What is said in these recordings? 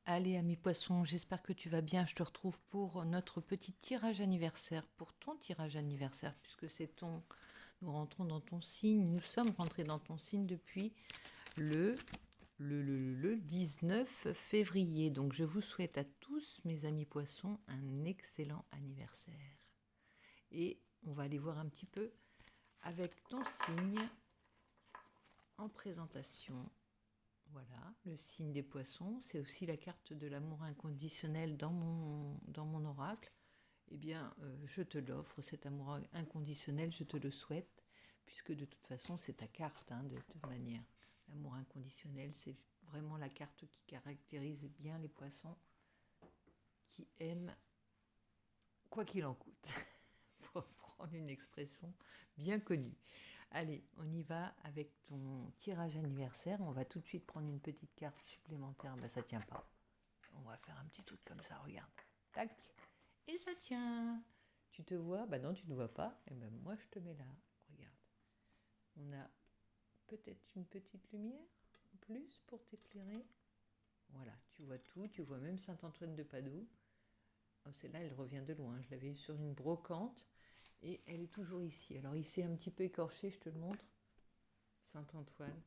Allez, ami poisson, j'espère que tu vas bien. Je te retrouve pour notre petit tirage anniversaire, pour ton tirage anniversaire, puisque c'est ton. Nous rentrons dans ton signe. Nous sommes rentrés dans ton signe depuis le, le 19 février. Donc, je vous souhaite à tous, mes amis poissons, un excellent anniversaire. Et on va aller voir un petit peu avec ton signe en présentation. Voilà, le signe des poissons, c'est aussi la carte de l'amour inconditionnel dans mon oracle. Eh bien, je te l'offre, cet amour inconditionnel, je te le souhaite, puisque de toute façon, c'est ta carte, de toute manière. L'amour inconditionnel, c'est vraiment la carte qui caractérise bien les poissons qui aiment quoi qu'il en coûte, pour prendre une expression bien connue. Allez, on y va avec ton tirage anniversaire. On va tout de suite prendre une petite carte supplémentaire. Ça tient pas. On va faire un petit truc comme ça, regarde. Tac. Et ça tient. Tu te vois? Non, tu ne vois pas. Et moi, je te mets là. Regarde. On a peut-être une petite lumière en plus pour t'éclairer. Voilà, tu vois tout. Tu vois même Saint-Antoine de Padoue. Oh, celle-là, elle revient de loin. Je l'avais sur une brocante. Et elle est toujours ici. Alors, il s'est un petit peu écorché, je te le montre. Saint-Antoine.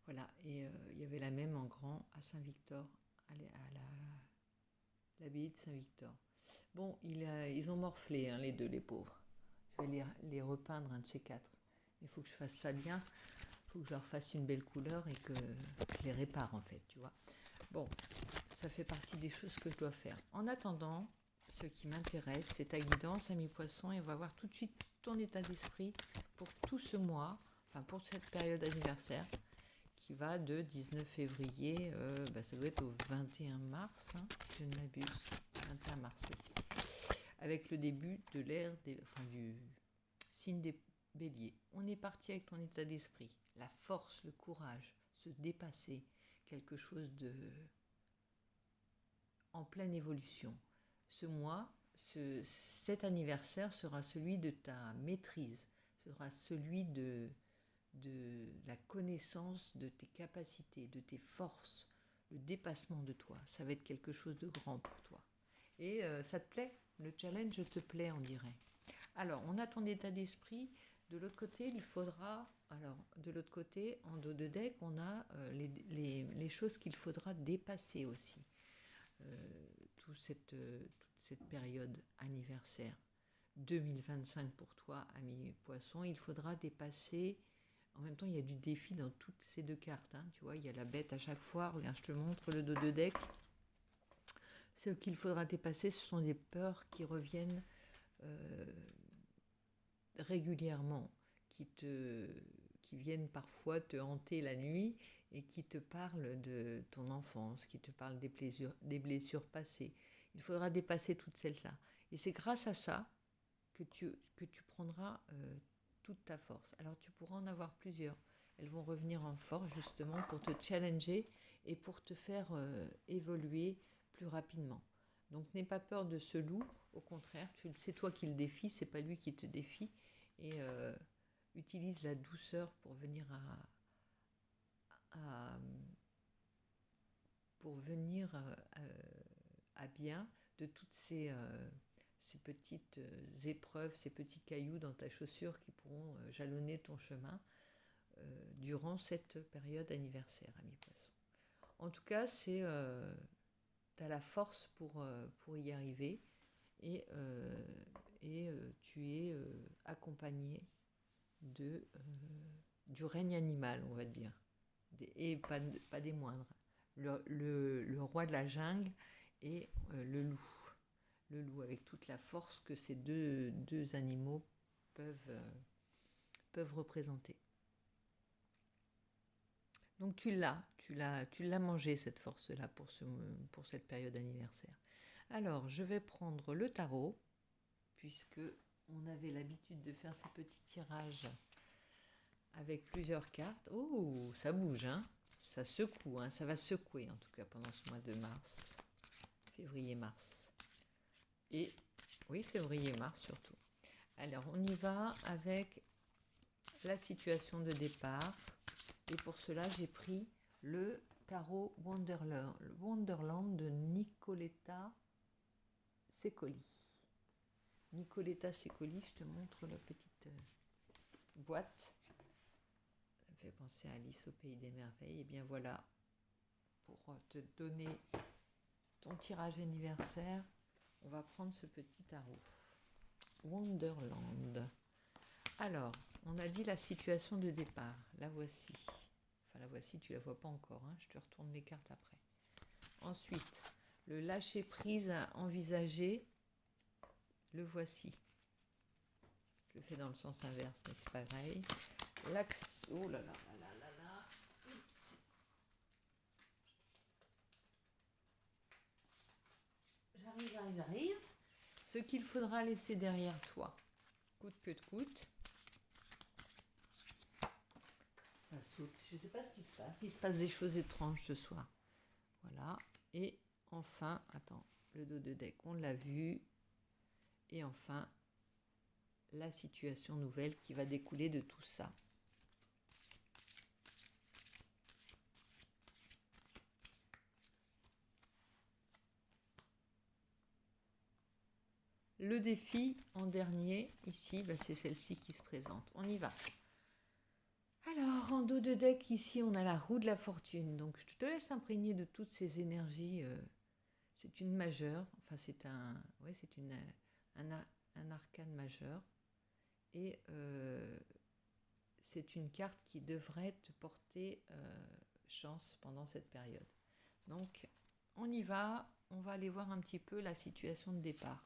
Voilà, et il y avait la même en grand à Saint-Victor, à l'abbaye de Saint-Victor. Bon, ils ont morflé, les deux, les pauvres. Je vais les repeindre, un de ces quatre. Il faut que je fasse ça bien. Il faut que je leur fasse une belle couleur et que je les répare, en fait, tu vois. Bon, ça fait partie des choses que je dois faire. En attendant, ce qui m'intéresse, c'est ta guidance, ami poisson, et on va voir tout de suite ton état d'esprit pour tout ce mois, enfin pour cette période anniversaire, qui va de 19 février, ça doit être au 21 mars, si je ne m'abuse. 21 mars, oui. Avec le début de l'ère du signe des béliers. On est parti avec ton état d'esprit, la force, le courage, se dépasser, quelque chose de en pleine évolution. Ce mois, cet anniversaire sera celui de ta maîtrise, sera celui de la connaissance de tes capacités, de tes forces, le dépassement de toi. Ça va être quelque chose de grand pour toi. Et ça te plaît? Le challenge te plaît, on dirait. Alors, on a ton état d'esprit. De l'autre côté, il faudra... Alors, de l'autre côté, en dos de deck, on a les choses qu'il faudra dépasser aussi. Toute cette période anniversaire 2025 pour toi, ami poisson, il faudra dépasser. En même temps, il y a du défi dans toutes ces deux cartes. Tu vois, il y a la bête à chaque fois. Regarde, je te montre le dos de deck. Ce qu'il faudra dépasser, ce sont des peurs qui reviennent régulièrement, qui viennent parfois te hanter la nuit et qui te parlent de ton enfance, qui te parlent des blessures passées. Il faudra dépasser toutes celles-là. Et c'est grâce à ça que tu prendras toute ta force. Alors tu pourras en avoir plusieurs. Elles vont revenir en force justement pour te challenger et pour te faire évoluer plus rapidement. Donc n'aie pas peur de ce loup, au contraire, c'est toi qui le défie, c'est pas lui qui te défie. Et utilise la douceur pour venir à bien de toutes ces petites épreuves, ces petits cailloux dans ta chaussure qui pourront jalonner ton chemin durant cette période anniversaire, ami poisson. En tout cas, tu as la force pour y arriver et tu es accompagné du règne animal, on va dire, et pas des moindres. Le roi de la jungle et le loup. Le loup, avec toute la force que ces deux animaux peuvent représenter. Donc tu l'as mangé, cette force-là, pour cette période anniversaire. Alors, je vais prendre le tarot, puisque on avait l'habitude de faire ces petits tirages avec plusieurs cartes. Oh, ça bouge, ça secoue, ça va secouer en tout cas pendant ce mois de mars, février-mars. Et oui, février-mars surtout. Alors, on y va avec la situation de départ. Et pour cela, j'ai pris le tarot Wonderland de Nicoletta Secoli. Nicoletta Secoli, je te montre la petite boîte. Ça me fait penser à Alice au Pays des Merveilles. Et bien voilà, pour te donner ton tirage anniversaire, on va prendre ce petit tarot. Wonderland. Alors, on a dit la situation de départ. La voici. Enfin, la voici, tu la vois pas encore. Hein, je te retourne les cartes après. Ensuite, le lâcher-prise à envisager. Le voici. Je le fais dans le sens inverse, mais c'est pas pareil. L'axe. Oh là là là là là là. Oups. J'arrive. Ce qu'il faudra laisser derrière toi, coûte que coûte. Ça saute. Je ne sais pas ce qui se passe. Il se passe des choses étranges ce soir. Voilà. Et enfin, attends, le dos de deck, on l'a vu. Et enfin, la situation nouvelle qui va découler de tout ça. Le défi en dernier, ici, c'est celle-ci qui se présente. On y va. Alors, en dos de deck, ici, on a la roue de la fortune. Donc, je te laisse imprégner de toutes ces énergies. C'est une majeure. Enfin, c'est un arcane majeur. Et c'est une carte qui devrait te porter chance pendant cette période. Donc, on y va. On va aller voir un petit peu la situation de départ.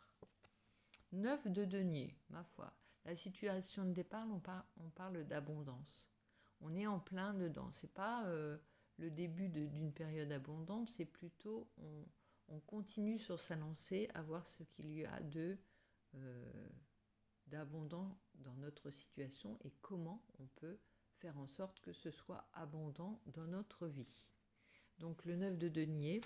9 de denier, ma foi. La situation de départ, on parle d'abondance. On est en plein dedans. C'est pas le début d'une période abondante, c'est plutôt on continue sur sa lancée à voir ce qu'il y a d'abondant dans notre situation et comment on peut faire en sorte que ce soit abondant dans notre vie. Donc le 9 de denier,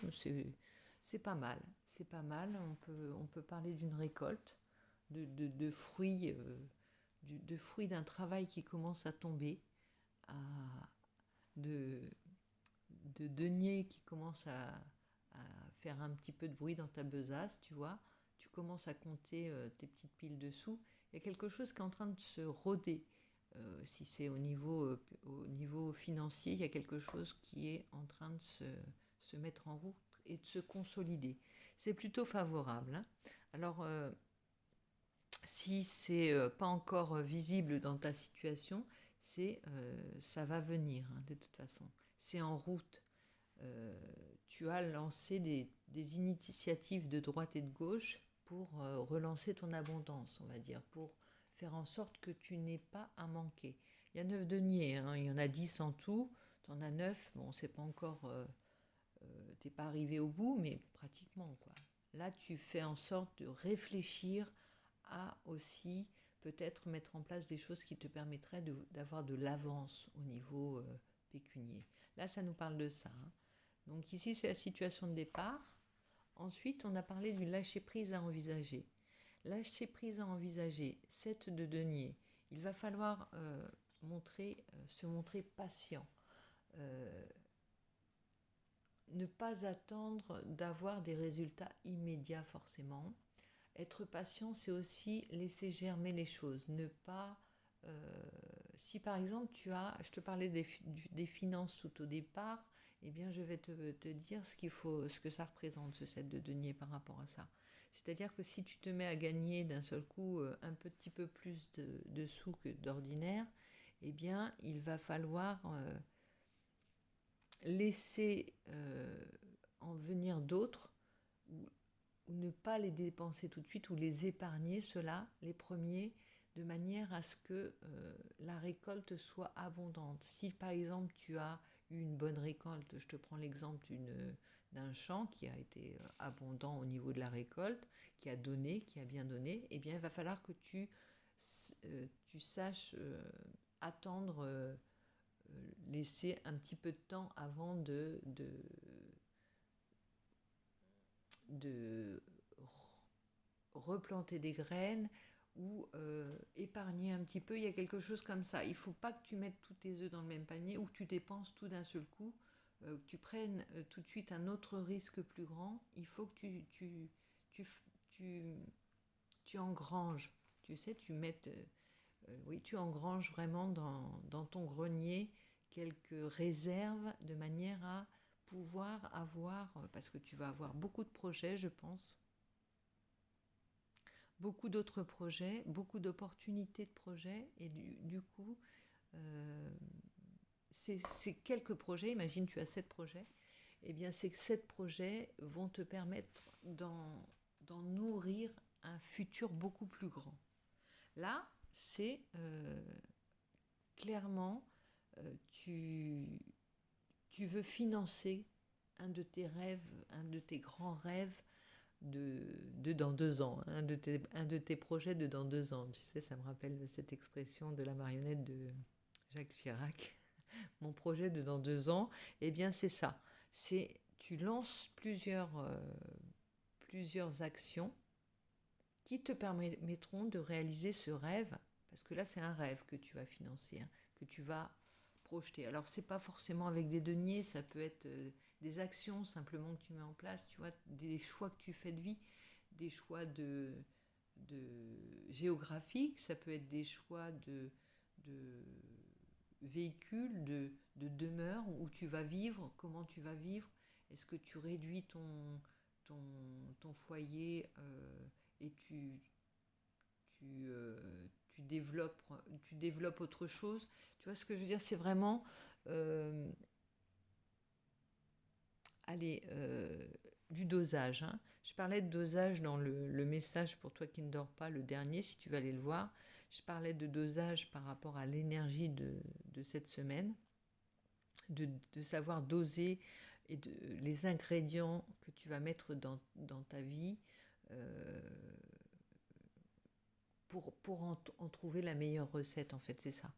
c'est pas mal. C'est pas mal. On peut parler d'une récolte. De fruits, de fruits d'un travail qui commence à tomber, de deniers qui commencent à faire un petit peu de bruit dans ta besace, tu vois. Tu commences à compter tes petites piles de sous. Il y a quelque chose qui est en train de se roder. Si c'est au niveau financier, il y a quelque chose qui est en train de se mettre en route et de se consolider. C'est plutôt favorable. Hein. Alors, si c'est pas encore visible dans ta situation, ça va venir hein, de toute façon. C'est en route. Tu as lancé des initiatives de droite et de gauche pour relancer ton abondance, on va dire, pour faire en sorte que tu n'aies pas à manquer. Il y a 9 deniers, hein, il y en a 10 en tout, tu en as 9, bon, c'est pas encore, t'es pas arrivé au bout, mais pratiquement, quoi. Là, tu fais en sorte de réfléchir à aussi peut-être mettre en place des choses qui te permettraient d'avoir de l'avance au niveau pécunier. Là, ça nous parle de ça. Hein. Donc ici, c'est la situation de départ. Ensuite, on a parlé du lâcher-prise à envisager. Lâcher-prise à envisager, 7 de denier. Il va falloir se montrer patient. Ne pas attendre d'avoir des résultats immédiats forcément. Être patient, c'est aussi laisser germer les choses. Ne pas... si par exemple je te parlais des finances tout au départ, eh bien je vais te dire ce que ça représente ce 7 de denier par rapport à ça. C'est-à-dire que si tu te mets à gagner d'un seul coup un petit peu plus de sous que d'ordinaire, eh bien il va falloir laisser en venir d'autres ou ne pas les dépenser tout de suite ou les épargner, ceux-là, les premiers, de manière à ce que la récolte soit abondante. Si par exemple tu as eu une bonne récolte, je te prends l'exemple d'un champ qui a été abondant au niveau de la récolte, qui a bien donné, eh bien il va falloir que tu saches attendre, laisser un petit peu de temps avant de replanter des graines ou épargner un petit peu. Il y a quelque chose comme ça. Il ne faut pas que tu mettes tous tes œufs dans le même panier ou que tu dépenses tout d'un seul coup que tu prennes tout de suite un autre risque plus grand, il faut que tu, tu, tu engranges, tu sais, oui, tu engranges vraiment dans ton grenier quelques réserves de manière à pouvoir avoir, parce que tu vas avoir beaucoup de projets, je pense, beaucoup d'autres projets, beaucoup d'opportunités de projets, et du coup, euh, ces quelques projets, imagine tu as 7 projets, et bien ces 7 projets vont te permettre d'en nourrir un futur beaucoup plus grand. Là, c'est clairement, tu veux financer un de tes rêves, un de tes grands rêves de dans 2 ans, un de tes projets de dans 2 ans. Tu sais, ça me rappelle cette expression de la marionnette de Jacques Chirac. Mon projet de dans 2 ans, eh bien c'est ça. C'est tu lances plusieurs actions qui te permettront de réaliser ce rêve, parce que là c'est un rêve que tu vas financer, hein, que tu vas projeter. Alors c'est pas forcément avec des deniers, ça peut être des actions simplement que tu mets en place, tu vois, des choix que tu fais de vie, des choix de géographiques, ça peut être des choix de véhicules, de demeure, où tu vas vivre, comment tu vas vivre, est-ce que tu réduis ton foyer et tu développes autre chose. Tu vois ce que je veux dire? C'est vraiment, euh, allez, du dosage, hein. Je parlais de dosage dans le message pour toi qui ne dors pas, le dernier, si tu vas aller le voir. Je parlais de dosage par rapport à l'énergie de cette semaine, de savoir doser et les ingrédients que tu vas mettre dans ta vie. euh, pour en trouver la meilleure recette, en fait, c'est ça.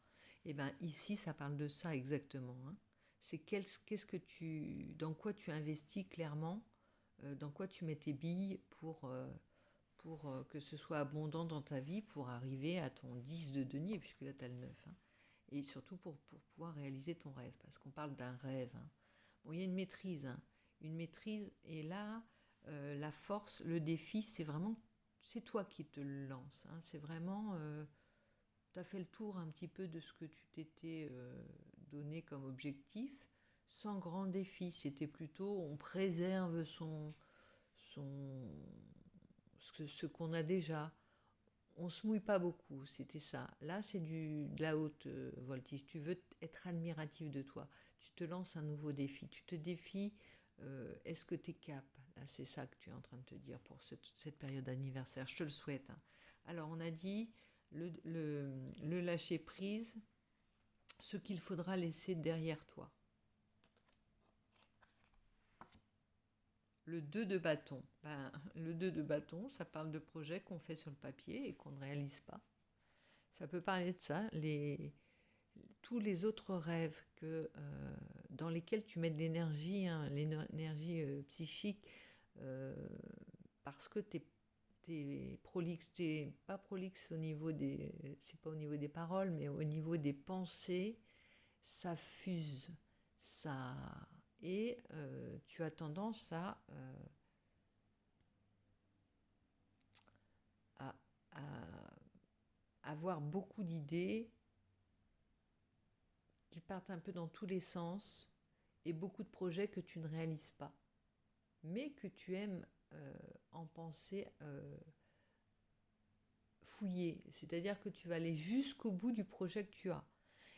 Et bien ici, ça parle de ça exactement, hein. C'est dans quoi tu investis clairement, dans quoi tu mets tes billes pour que ce soit abondant dans ta vie, pour arriver à ton 10 de denier, puisque là tu as le 9, hein. Et surtout pour pouvoir réaliser ton rêve, parce qu'on parle d'un rêve, hein. Bon, il y a une maîtrise, hein. Une maîtrise, et là, la force, le défi, c'est toi qui te le lance, hein. C'est vraiment, tu as fait le tour un petit peu de ce que tu t'étais donné comme objectif, sans grand défi. C'était plutôt, on préserve son, ce qu'on a déjà. On se mouille pas beaucoup, c'était ça. Là, c'est de la haute voltige. Tu veux être admiratif de toi. Tu te lances un nouveau défi. Tu te défies, est-ce que tu es cap? Là, c'est ça que tu es en train de te dire pour cette période d'anniversaire. Je te le souhaite, hein. Alors, on a dit le lâcher prise, ce qu'il faudra laisser derrière toi. Le 2 de bâton. Le 2 de bâton, ça parle de projets qu'on fait sur le papier et qu'on ne réalise pas. Ça peut parler de ça, tous les autres rêves dans lesquels tu mets de l'énergie, hein, l'énergie psychique, parce que t'es prolixe, t'es pas prolixe c'est pas au niveau des paroles, mais au niveau des pensées, ça fuse, ça, et tu as tendance à, à avoir beaucoup d'idées qui partent un peu dans tous les sens et beaucoup de projets que tu ne réalises pas, mais que tu aimes en penser fouiller, c'est-à-dire que tu vas aller jusqu'au bout du projet que tu as.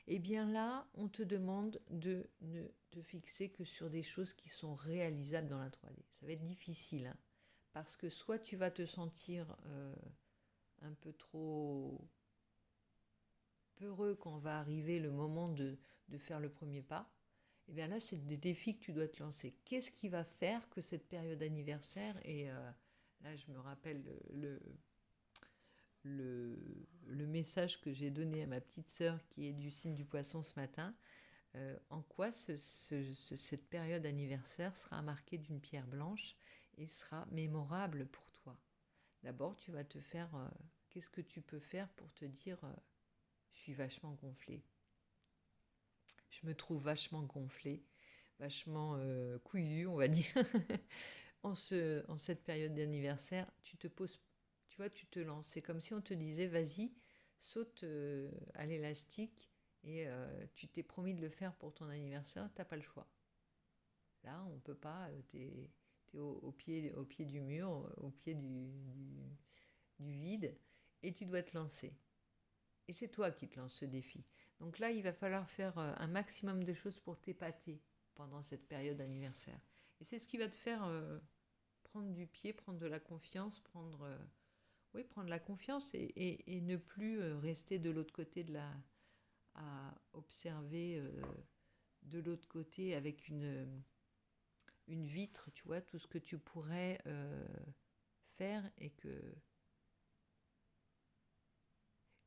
Et bien là, on te demande de ne te fixer que sur des choses qui sont réalisables dans la 3D. Ça va être difficile, hein, parce que soit tu vas te sentir un peu trop peureux quand va arriver le moment de faire le premier pas. Et bien là, c'est des défis que tu dois te lancer. Qu'est-ce qui va faire que cette période anniversaire, et là je me rappelle le message que j'ai donné à ma petite sœur qui est du signe du poisson ce matin, en quoi cette période anniversaire sera marquée d'une pierre blanche et sera mémorable pour toi. D'abord, tu vas te faire, qu'est-ce que tu peux faire pour te dire, je suis vachement gonflée, je me trouve vachement gonflée, vachement couillu, on va dire. En cette période d'anniversaire, tu te poses, tu vois, tu te lances. C'est comme si on te disait, vas-y, saute à l'élastique et tu t'es promis de le faire pour ton anniversaire, t'as pas le choix. Là, on peut pas, t'es au pied du mur, au pied du vide, et tu dois te lancer. Et c'est toi qui te lances ce défi. Donc là, il va falloir faire un maximum de choses pour t'épater pendant cette période anniversaire. Et c'est ce qui va te faire prendre du pied, prendre de la confiance, prendre la confiance et ne plus rester de l'autre côté à observer de l'autre côté avec une vitre, tu vois, tout ce que tu pourrais faire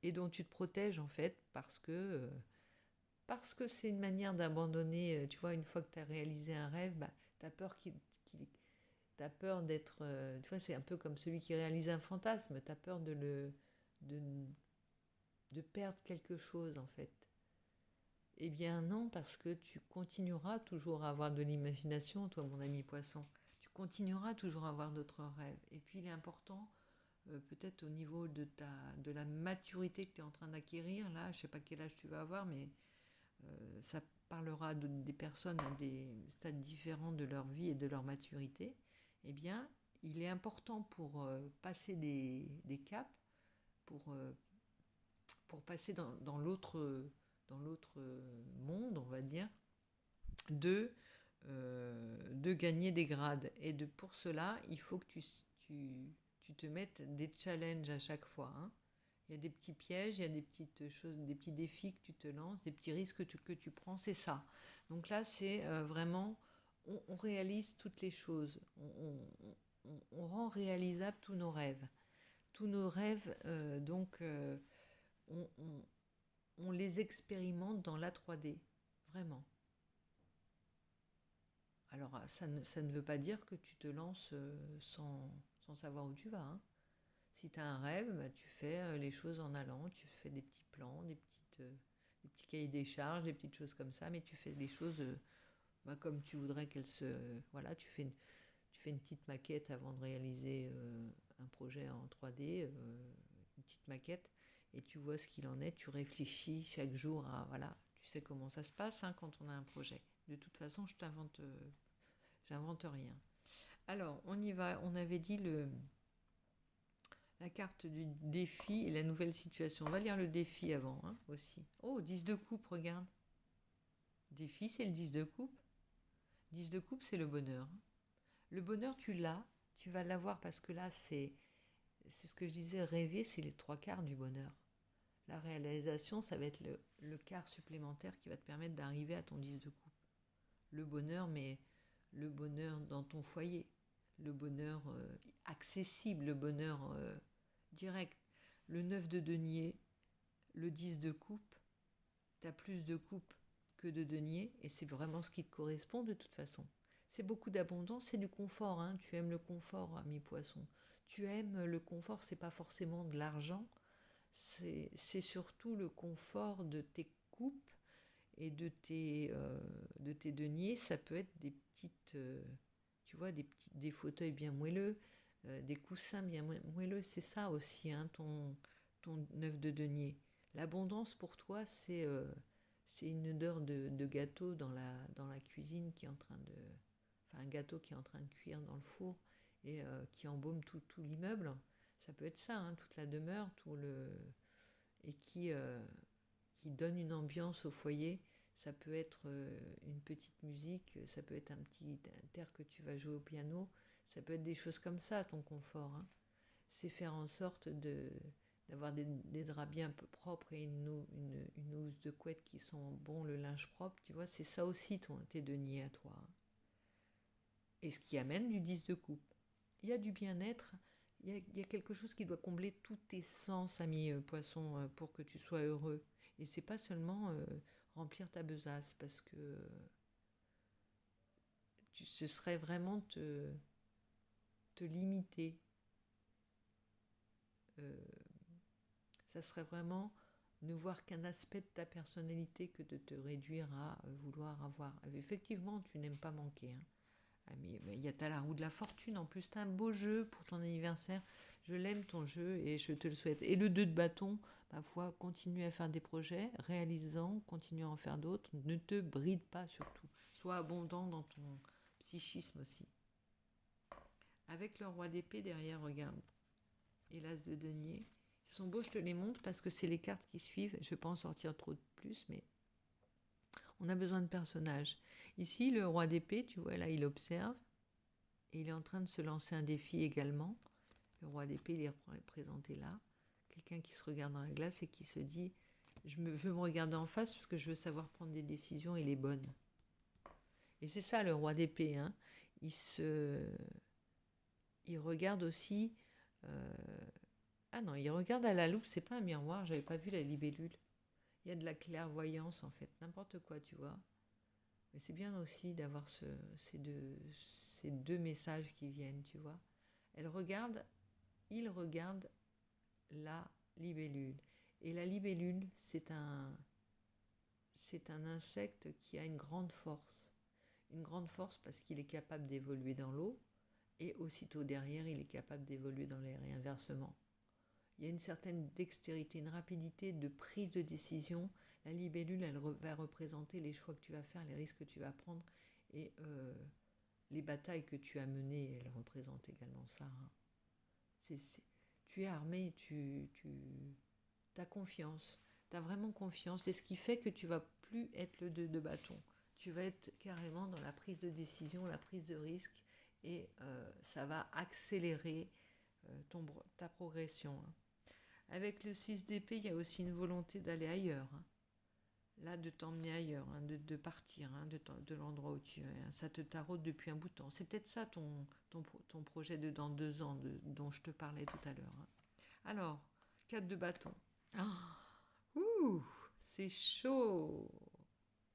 et dont tu te protèges en fait parce que c'est une manière d'abandonner, tu vois, une fois que tu as réalisé un rêve, bah, tu as peur t'as peur d'être, tu vois, c'est un peu comme celui qui réalise un fantasme, tu as peur de, de perdre quelque chose en fait. Eh bien non, parce que tu continueras toujours à avoir de l'imagination, toi mon ami poisson. Tu continueras toujours à avoir d'autres rêves. Et puis il est important, peut-être au niveau de la maturité que tu es en train d'acquérir, là, je sais pas quel âge tu vas avoir, mais ça parlera des personnes à des stades différents de leur vie et de leur maturité. Eh bien, il est important pour passer des caps, pour, euh, pour passer dans l'autre monde, on va dire, de, de gagner des grades. Et pour cela, il faut que tu te mettes des challenges à chaque fois. Hein. Il y a des petits pièges, il y a des petites choses, des petits défis que tu te lances, des petits risques que tu prends, c'est ça. Donc là, c'est vraiment, on réalise toutes les choses, on rend réalisable tous nos rêves. Tous nos rêves, on, on- on les expérimente dans la 3D, vraiment. Alors, ça ne veut pas dire que tu te lances sans savoir où tu vas. Hein. Si tu as un rêve, bah, tu fais les choses en allant, tu fais des petits plans, des petits cahiers des charges, des petites choses comme ça, mais tu fais des choses bah, comme tu voudrais qu'elles se... Voilà, tu fais une petite maquette avant de réaliser un projet en 3D, une petite maquette, et tu vois ce qu'il en est, tu réfléchis chaque jour à... Voilà, tu sais comment ça se passe hein, quand on a un projet. De toute façon, j'invente rien. Alors, on y va, on avait dit la carte du défi et la nouvelle situation. On va lire le défi avant hein, aussi. Oh, 10 de coupe, regarde. Défi, c'est le 10 de coupe. 10 de coupe, c'est le bonheur. Le bonheur, tu vas l'avoir parce que là, c'est ce que je disais, rêver, c'est les trois quarts du bonheur. La réalisation, ça va être le quart supplémentaire qui va te permettre d'arriver à ton 10 de coupe. Le bonheur, mais le bonheur dans ton foyer, le bonheur accessible, le bonheur direct. Le 9 de denier, le 10 de coupe, tu as plus de coupe que de denier et c'est vraiment ce qui te correspond de toute façon. C'est beaucoup d'abondance, c'est du confort. Hein. Tu aimes le confort, ami poisson. Tu aimes le confort, c'est pas forcément de l'argent, c'est surtout le confort de tes coupes et de tes deniers. Ça peut être des petites, tu vois, des fauteuils bien moelleux, des coussins bien moelleux. C'est ça aussi, hein, ton œuf de denier. L'abondance pour toi, c'est une odeur de gâteau dans la cuisine qui est en train de... Enfin, un gâteau qui est en train de cuire dans le four et qui embaume tout l'immeuble. Ça peut être ça, hein, toute la demeure, et qui donne une ambiance au foyer. Ça peut être une petite musique, ça peut être un petit air que tu vas jouer au piano, ça peut être des choses comme ça, ton confort. Hein. C'est faire en sorte d'avoir des draps bien propres et une housse de couette qui sent bon le linge propre, tu vois, c'est ça aussi tes deniers à toi. Hein. Et ce qui amène du 10 de coupe. Il y a du bien-être, il y a quelque chose qui doit combler tous tes sens, ami poisson, pour que tu sois heureux. Et c'est pas seulement remplir ta besace, parce que ce serait vraiment te limiter. Ça serait vraiment ne voir qu'un aspect de ta personnalité que de te réduire à vouloir avoir. Effectivement, tu n'aimes pas manquer, hein. Ah, mais il y a t'as la roue de la fortune, en plus t'as un beau jeu pour ton anniversaire. Je l'aime ton jeu et je te le souhaite. Et le 2 de bâton, ma foi, continue à faire des projets, réalise-en, continue à en faire d'autres. Ne te bride pas surtout. Sois abondant dans ton psychisme aussi. Avec le roi d'épée derrière, regarde. Et l'as de denier. Ils sont beaux, je te les montre parce que c'est les cartes qui suivent. Je ne vais pas en sortir trop de plus, mais on a besoin de personnages. Ici, le roi d'épée, tu vois, là, il observe. Et il est en train de se lancer un défi également. Le roi d'épée, il est représenté là. Quelqu'un qui se regarde dans la glace et qui se dit je veux me regarder en face parce que je veux savoir prendre des décisions et les bonnes. Et c'est ça le roi d'épée, hein. Il regarde aussi. Ah non, il regarde à la loupe, c'est pas un miroir, j'avais pas vu la libellule. Il y a de la clairvoyance en fait, n'importe quoi, tu vois. Mais c'est bien aussi d'avoir ces deux messages qui viennent, tu vois. Il regarde la libellule. Et la libellule, c'est un insecte qui a une grande force. Une grande force parce qu'il est capable d'évoluer dans l'eau et aussitôt derrière, il est capable d'évoluer dans l'air et inversement. Il y a une certaine dextérité, une rapidité de prise de décision. La libellule, elle va représenter les choix que tu vas faire, les risques que tu vas prendre et les batailles que tu as menées, elle représente également ça, hein. Tu es armé, tu as confiance, tu as vraiment confiance. C'est ce qui fait que tu vas plus être le 2 de bâton. Tu vas être carrément dans la prise de décision, la prise de risque et ça va accélérer ta progression, hein. Avec le 6 d'épée, il y a aussi une volonté d'aller ailleurs, hein. Là, de t'emmener ailleurs, hein, de partir, hein, de l'endroit où tu es, hein. Ça te taraude depuis un bout de temps. C'est peut-être ça ton projet de dans 2 ans dont je te parlais tout à l'heure, hein. Alors, 4 de bâton. C'est chaud.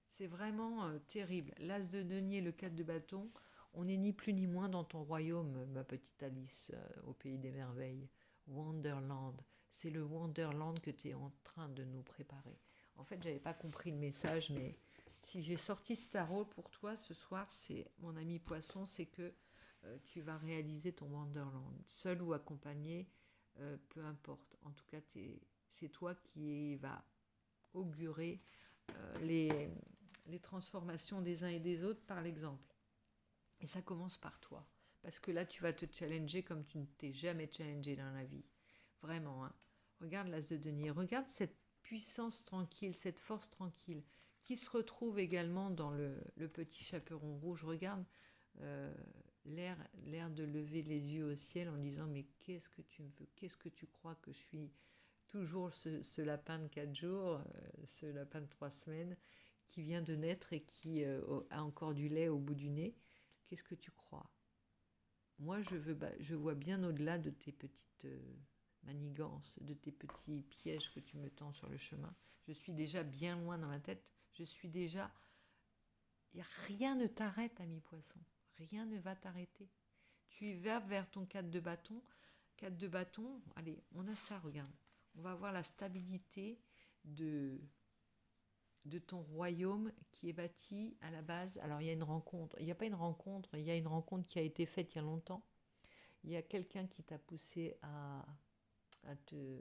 C'est vraiment terrible. L'as de denier, le 4 de bâton, on n'est ni plus ni moins dans ton royaume, ma petite Alice, au pays des merveilles. Wonderland. C'est le Wonderland que tu es en train de nous préparer. En fait, j'avais pas compris le message, mais si j'ai sorti ce tarot pour toi ce soir, c'est mon ami Poisson, c'est que tu vas réaliser ton Wonderland. Seul ou accompagné, peu importe. En tout cas, c'est toi qui va augurer les transformations des uns et des autres par l'exemple. Et ça commence par toi. Parce que là, tu vas te challenger comme tu ne t'es jamais challengé dans la vie. Vraiment, hein. Regarde l'as de denier. Regarde cette puissance tranquille, cette force tranquille, qui se retrouve également dans le petit chaperon rouge. Regarde l'air de lever les yeux au ciel en disant mais qu'est-ce que tu me veux? Qu'est-ce que tu crois que je suis? Toujours ce lapin de 4 jours, ce lapin de 3 semaines qui vient de naître et qui a encore du lait au bout du nez. Qu'est-ce que tu crois? Moi, je vois bien au-delà de tes petites manigances, de tes petits pièges que tu me tends sur le chemin. Je suis déjà bien loin dans ma tête. Rien ne t'arrête, ami poisson. Rien ne va t'arrêter. Tu vas vers ton 4 de bâton. 4 de bâton, allez, on a ça, regarde. On va avoir la stabilité de ton royaume qui est bâti à la base. Alors il y a une rencontre, il n'y a pas une rencontre, il y a une rencontre qui a été faite il y a longtemps. Il y a quelqu'un qui t'a poussé à te...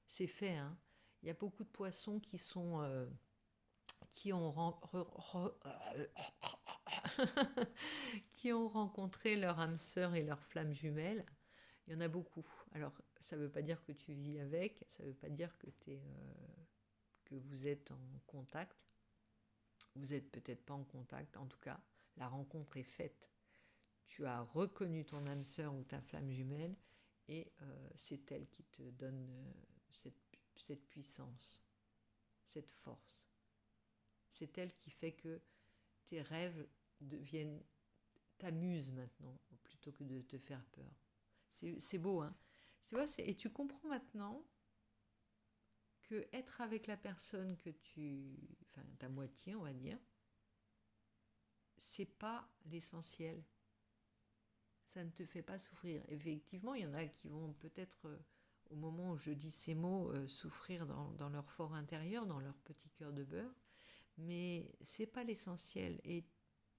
C'est fait, hein. Il y a beaucoup de poissons qui ont qui ont rencontré leur âme sœur et leur flamme jumelle. Il y en a beaucoup. Alors, ça ne veut pas dire que tu vis avec, ça ne veut pas dire que vous êtes en contact. Vous n'êtes peut-être pas en contact. En tout cas, la rencontre est faite. Tu as reconnu ton âme sœur ou ta flamme jumelle et c'est elle qui te donne cette puissance, cette force. C'est elle qui fait que tes rêves t'amusent maintenant plutôt que de te faire peur. C'est beau, hein. Tu vois, et tu comprends maintenant que être avec la personne enfin ta moitié, on va dire, c'est pas l'essentiel. Ça ne te fait pas souffrir. Effectivement, il y en a qui vont peut-être au moment où je dis ces mots, souffrir dans leur fort intérieur, dans leur petit cœur de beurre. Mais c'est pas l'essentiel. Et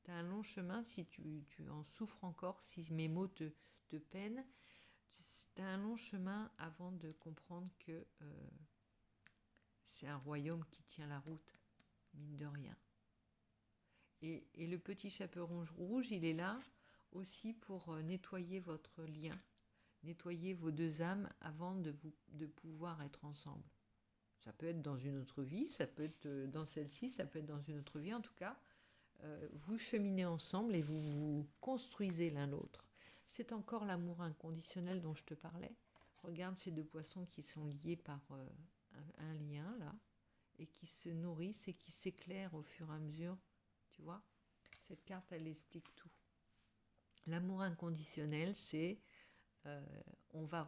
tu as un long chemin si tu en souffres encore, si mes mots te peinent. Tu as un long chemin avant de comprendre que c'est un royaume qui tient la route, mine de rien. Et le petit chaperon rouge, il est là aussi pour nettoyer votre lien, nettoyer vos deux âmes avant de pouvoir être ensemble. Ça peut être dans une autre vie, ça peut être dans celle-ci, ça peut être dans une autre vie. En tout cas, vous cheminez ensemble et vous vous construisez l'un l'autre. C'est encore l'amour inconditionnel dont je te parlais. Regarde ces deux poissons qui sont liés par un lien, là, et qui se nourrissent et qui s'éclairent au fur et à mesure. Tu vois, cette carte, elle explique tout. L'amour inconditionnel, c'est on va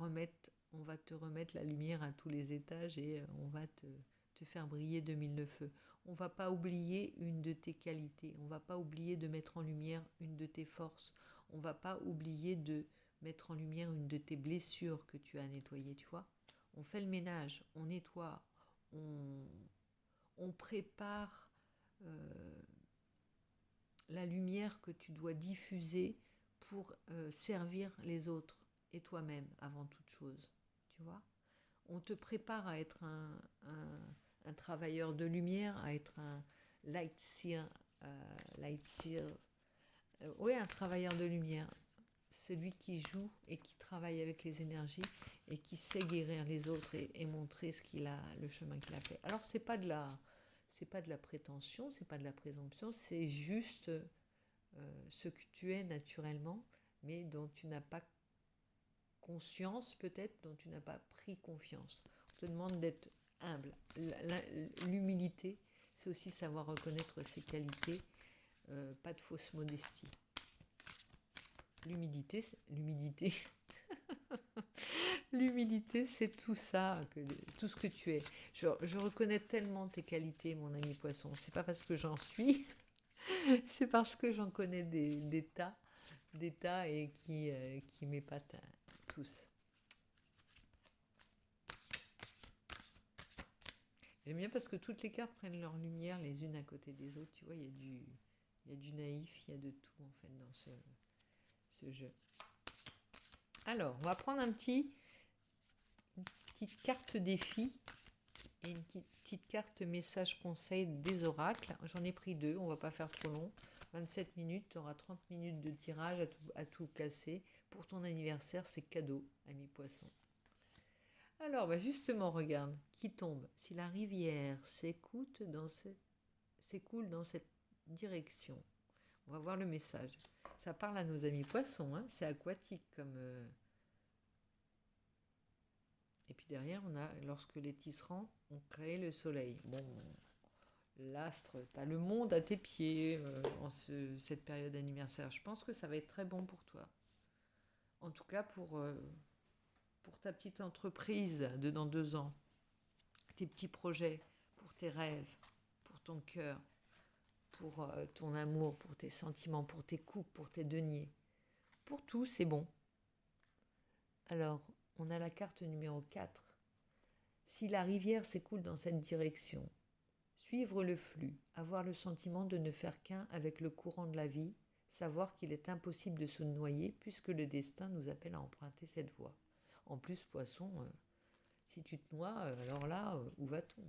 te remettre la lumière à tous les étages et on va te faire briller de mille feux. On va pas oublier une de tes qualités. On va pas oublier de mettre en lumière une de tes forces. On va pas oublier de mettre en lumière une de tes blessures que tu as nettoyées, tu vois. On fait le ménage, on nettoie, on prépare la lumière que tu dois diffuser pour servir les autres et toi-même avant toute chose, tu vois. On te prépare à être un travailleur de lumière, à être un light seer, oui, un travailleur de lumière, celui qui joue et qui travaille avec les énergies et qui sait guérir les autres et montrer le chemin qu'il a fait. Alors c'est pas de la prétention, c'est pas de la présomption, c'est juste ce que tu es naturellement, mais dont tu n'as pas conscience peut-être, dont tu n'as pas pris confiance. On te demande d'être humble. L'humilité, c'est aussi savoir reconnaître ses qualités, pas de fausse modestie. L'humilité, l'humilité, c'est tout ça, tout ce que tu es. Je reconnais tellement tes qualités, mon ami poisson. C'est pas parce que j'en suis, c'est parce que j'en connais des tas et qui m'épatent tous. J'aime bien parce que toutes les cartes prennent leur lumière les unes à côté des autres. Tu vois, il y a du naïf, il y a de tout en fait dans ce jeu. Alors, on va prendre une petite carte défi et une petite carte message conseil des oracles. J'en ai pris 2, on va pas faire trop long. 27 minutes, tu auras 30 minutes de tirage à tout casser. Pour ton anniversaire, c'est cadeau, ami poisson. Alors, justement, regarde, qui tombe. Si la rivière s'écoule dans cette direction, on va voir le message. Ça parle à nos amis poissons, hein, c'est aquatique comme... Et puis derrière, on a lorsque les tisserands ont créé le soleil. Bon, l'astre, tu as le monde à tes pieds en cette période d'anniversaire. Je pense que ça va être très bon pour toi. En tout cas, pour ta petite entreprise de dans 2 ans, tes petits projets, pour tes rêves, pour ton cœur, pour ton amour, pour tes sentiments, pour tes coupes, pour tes deniers. Pour tout, c'est bon. Alors, on a la carte numéro 4. Si la rivière s'écoule dans cette direction, suivre le flux, avoir le sentiment de ne faire qu'un avec le courant de la vie, savoir qu'il est impossible de se noyer puisque le destin nous appelle à emprunter cette voie. En plus, poisson, si tu te noies, alors là, où va-t-on ?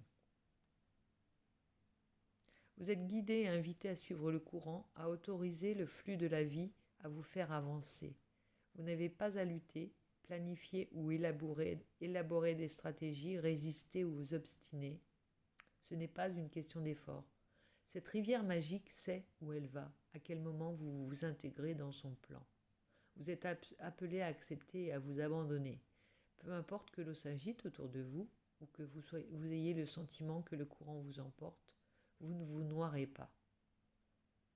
Vous êtes guidé et invité à suivre le courant, à autoriser le flux de la vie à vous faire avancer. Vous n'avez pas à lutter, planifier ou élaborer des stratégies, résister ou vous obstiner. Ce n'est pas une question d'effort. Cette rivière magique sait où elle va, à quel moment vous vous intégrez dans son plan. Vous êtes appelé à accepter et à vous abandonner. Peu importe que l'eau s'agite autour de vous ou que vous ayez le sentiment que le courant vous emporte, vous ne vous noierez pas.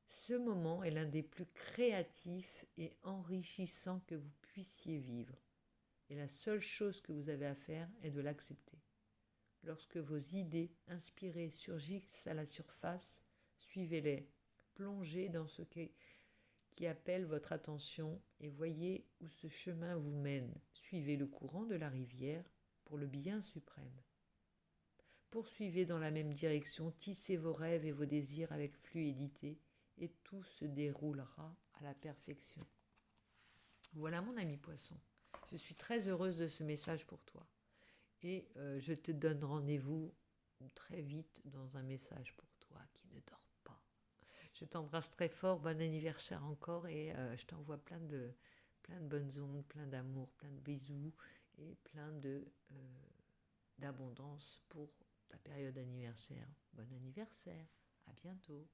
Ce moment est l'un des plus créatifs et enrichissants que vous puissiez vivre. Et la seule chose que vous avez à faire est de l'accepter. Lorsque vos idées inspirées surgissent à la surface, suivez-les, plongez dans ce qui appelle votre attention et voyez où ce chemin vous mène. Suivez le courant de la rivière pour le bien suprême. Poursuivez dans la même direction, tissez vos rêves et vos désirs avec fluidité et tout se déroulera à la perfection. Voilà mon ami Poisson. Je suis très heureuse de ce message pour toi. Et je te donne rendez-vous très vite dans un message pour toi qui ne dort pas. Je t'embrasse très fort, bon anniversaire encore et je t'envoie plein de bonnes ondes, plein d'amour, plein de bisous et plein d'abondance pour ta période anniversaire. Bon anniversaire, à bientôt.